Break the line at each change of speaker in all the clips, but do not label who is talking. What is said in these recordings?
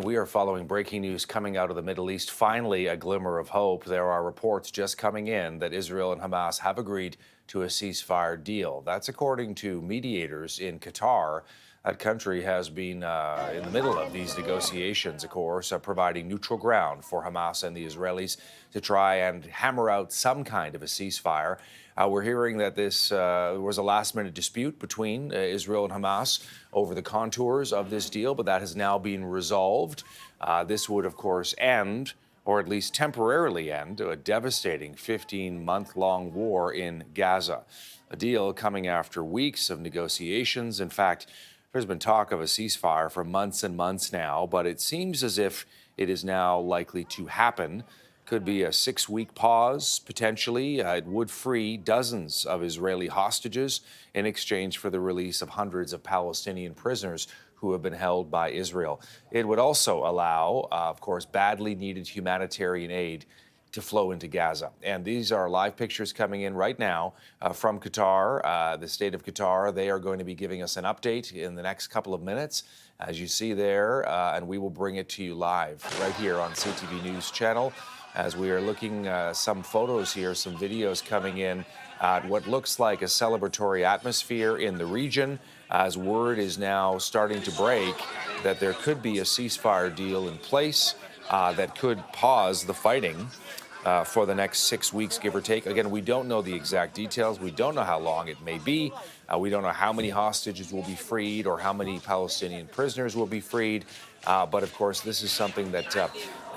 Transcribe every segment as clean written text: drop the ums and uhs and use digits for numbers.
we are following breaking news coming out of the Middle East. Finally, a glimmer of hope. There are reports just coming in that Israel and Hamas have agreed to a ceasefire deal. That's according to mediators in Qatar. That country has been in the middle of these negotiations, of course, providing neutral ground for Hamas and the Israelis to try and hammer out some kind of a ceasefire. We're hearing that this was a last-minute dispute between Israel and Hamas over the contours of this deal, but that has now been resolved. This would, of course, end, or at least temporarily end, a devastating 15-month-long war in Gaza. A deal coming after weeks of negotiations. In fact, there's been talk of a ceasefire for months and months now, but it seems as if it is now likely to happen. Could be a 6-week pause, potentially. It would free dozens of Israeli hostages in exchange for the release of hundreds of Palestinian prisoners who have been held by Israel. It would also allow, of course, badly needed humanitarian aid to flow into Gaza. And these are live pictures coming in right now from Qatar, the state of Qatar. They are going to be giving us an update in the next couple of minutes, as you see there, and we will bring it to you live right here on CTV News Channel. As we are looking some photos here, some videos coming in at what looks like a celebratory atmosphere in the region, as word is now starting to break that there could be a ceasefire deal in place that could pause the fighting for the next 6 weeks, give or take. Again, we don't know the exact details. We don't know how long it may be. We don't know how many hostages will be freed or how many Palestinian prisoners will be freed. But of course, this is something that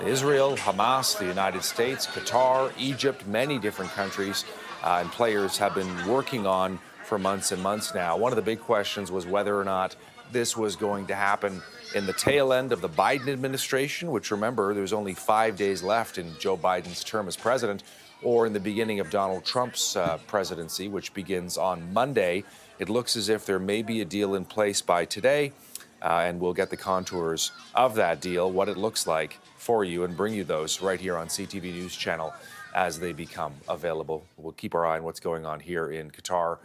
Israel, Hamas, the United States, Qatar, Egypt, many different countries and players have been working on for months and months now. One of the big questions was whether or not this was going to happen in the tail end of the Biden administration, which, remember, there's only 5 days left in Joe Biden's term as president, or in the beginning of Donald Trump's presidency, which begins on Monday. It looks as if there may be a deal in place by today, and we'll get the contours of that deal, what it looks like for you, and bring you those right here on CTV News Channel as they become available. We'll keep our eye on what's going on here in Qatar.